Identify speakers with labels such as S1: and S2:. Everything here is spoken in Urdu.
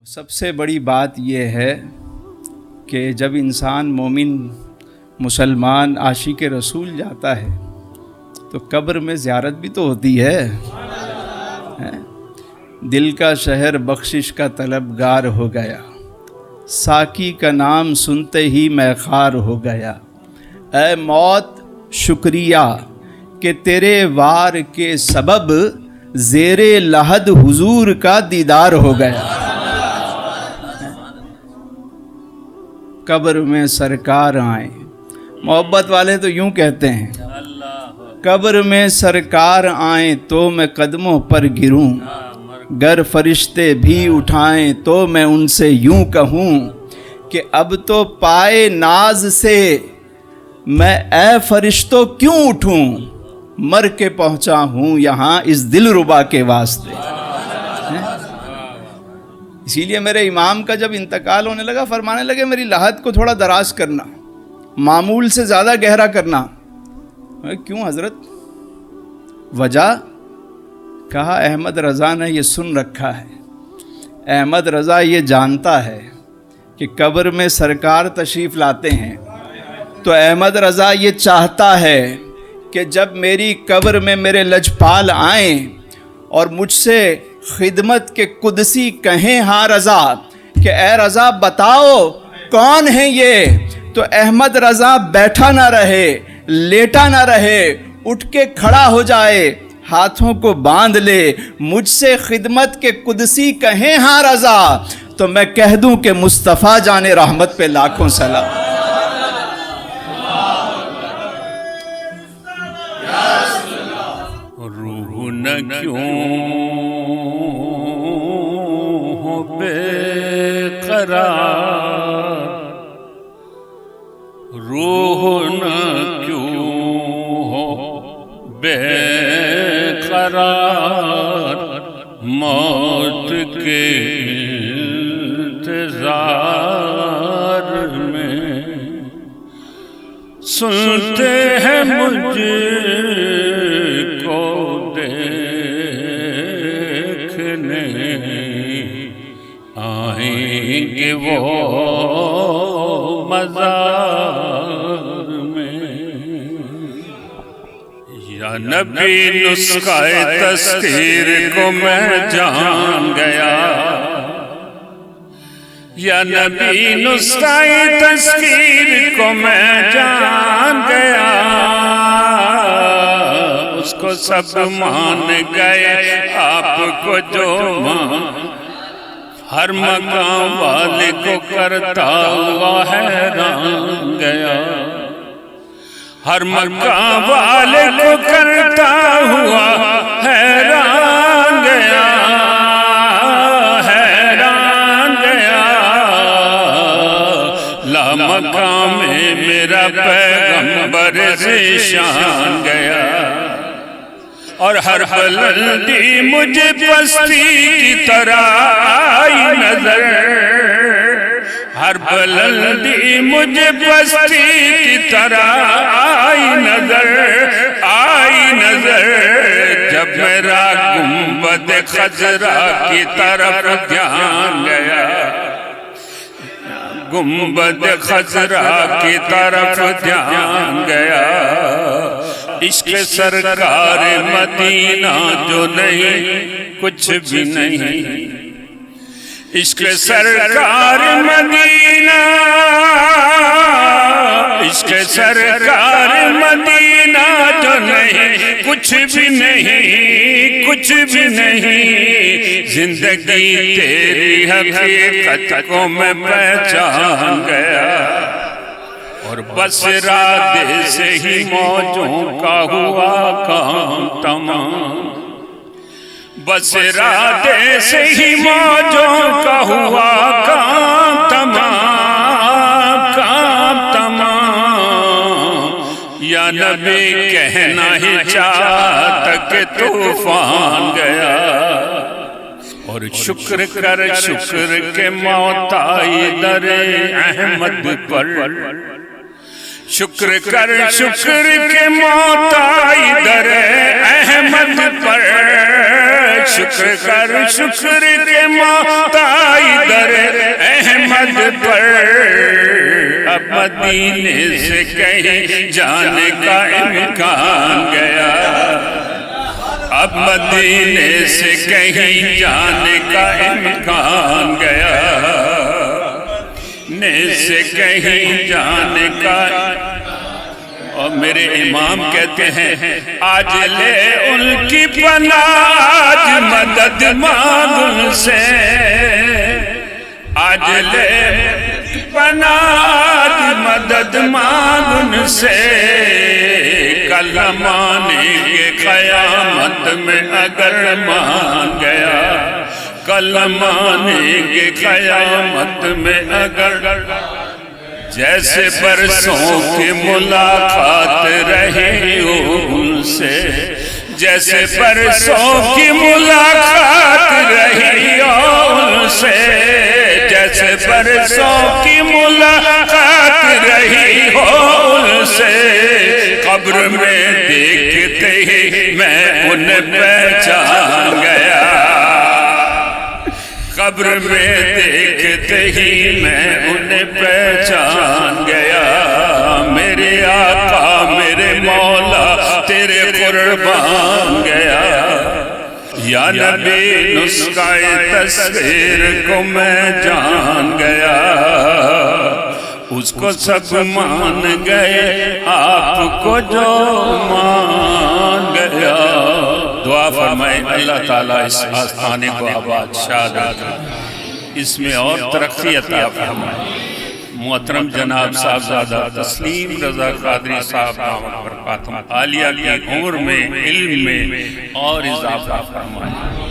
S1: سب سے بڑی بات یہ ہے کہ جب انسان مومن مسلمان عاشق رسول جاتا ہے تو قبر میں زیارت بھی تو ہوتی ہے۔ دل کا شہر بخشش کا طلبگار ہو گیا، ساقی کا نام سنتے ہی میں خوار ہو گیا۔ اے موت شکریہ کہ تیرے وار کے سبب زیر لحد حضور کا دیدار ہو گیا۔ قبر میں سرکار آئیں، محبت والے تو یوں کہتے ہیں، قبر میں سرکار آئیں تو میں قدموں پر گروں، گر فرشتے بھی اٹھائیں تو میں ان سے یوں کہوں کہ اب تو پائے ناز سے میں اے فرشتوں کیوں اٹھوں، مر کے پہنچا ہوں یہاں اس دل ربا کے واسطے۔ اسی لیے میرے امام کا جب انتقال ہونے لگا فرمانے لگے میری لحد کو تھوڑا دراز کرنا، معمول سے زیادہ گہرا کرنا۔ کیوں حضرت؟ وجہ کہا احمد رضا نے یہ سن رکھا ہے، احمد رضا یہ جانتا ہے کہ قبر میں سرکار تشریف لاتے ہیں، تو احمد رضا یہ چاہتا ہے کہ جب میری قبر میں میرے لجپال آئیں اور مجھ سے خدمت کے قدسی کہیں ہاں رضا کہ اے رضا بتاؤ کون ہیں یہ، تو احمد رضا بیٹھا نہ رہے، لیٹا نہ رہے، اٹھ کے کھڑا ہو جائے، ہاتھوں کو باندھ لے، مجھ سے خدمت کے قدسی کہیں ہاں رضا، تو میں کہہ دوں کہ مصطفیٰ جان رحمت پہ لاکھوں سلام۔
S2: روح نہ کیوں ہو بے قرار، روح نہ کیوں ہو بے قرار، موت کے انتظار میں سنتے ہیں مجھ کو دیکھنے آئیں گے وہ مزار میں۔ یا نبی نسخہ تذکیر کو میں جان گیا، یا نبی نسخہ تذکیر کو میں جان گیا، اس کو سب مان گئے آپ کو جو مان، ہر مقام والے کو کرتا ہوا حیران گیا، ہر مقام والے کو کرتا ہوا حیران گیا، حیران گیا۔ لامقام میں میرا پیغمبر ذیشان گیا، اور ہر بلندی مجھے پستی کی طرح آئی نظر، ہر بلندی مجھے پستی کی طرح آئی نظر، آئی نظر، جب میرا گنبد خضرا کی طرف دھیان گیا، گنبد خضرا کی طرف دھیان گیا۔ عشق سرکار مدینہ جو نہیں کچھ بھی نہیں، عشق سرکار مدینہ، عشق سرکار مدینہ جو نہیں کچھ بھی نہیں، کچھ بھی نہیں، زندگی تیری حقیقت کو میں پہچان گیا، اور بس ارادے سے ہی موجوں کا ہوا کام تمام، بس ارادے سے ہی موجوں کا ہوا کام تمام، کام تمام۔ یا نبی کہنا ہی چاہتا کہ طوفان گیا، اور شکر کر شکر کے موت آئی در احمد پر، شکر کر شکر کے موت آئی در احمد پر، شکر کر شکر کے موت آئی در پر اب مدینے سے کہیں جانے کا امکان گیا، اب مدینے سے کہیں جانے کا امکان گیا، نے سے کہیں جانے کا۔ اور میرے امام کہتے ہیں آج لے ان کی پناہ، آج مدد مانگ ان سے، آج لے پناہ، آج مدد مانگ ان سے، کل مانیں گے قیامت میں اگر مان گیا، کل مانیں گے قیامت میں اگر۔ جیسے برسوں کی ملاقات رہی ان سے، جیسے برسوں کی ملاقات رہی ان سے، جیسے برسوں کی ملاقات رہی ان سے، قبر میں دیکھتے ہی میں انہیں پہچان گیا، قبر میں دیکھتے ہی میں انہیں پہچان گیا، میرے آقا میرے مولا تیرے قربان گیا، یا نبی نسخہ تصویر کو میں جان گیا، اس کو سب مان گئے آپ کو جو مان گیا۔ دعا فرمائے اللہ تعالیٰ اس آستانے کو آباد شاد اس میں اور ترقی عطا فرمائے۔ محترم جناب صاحبزادہ تسلیم رضا قادری صاحب دامت برکاتہم عالیہ کی عمر میں، علم میں اور اضافہ فرمائے۔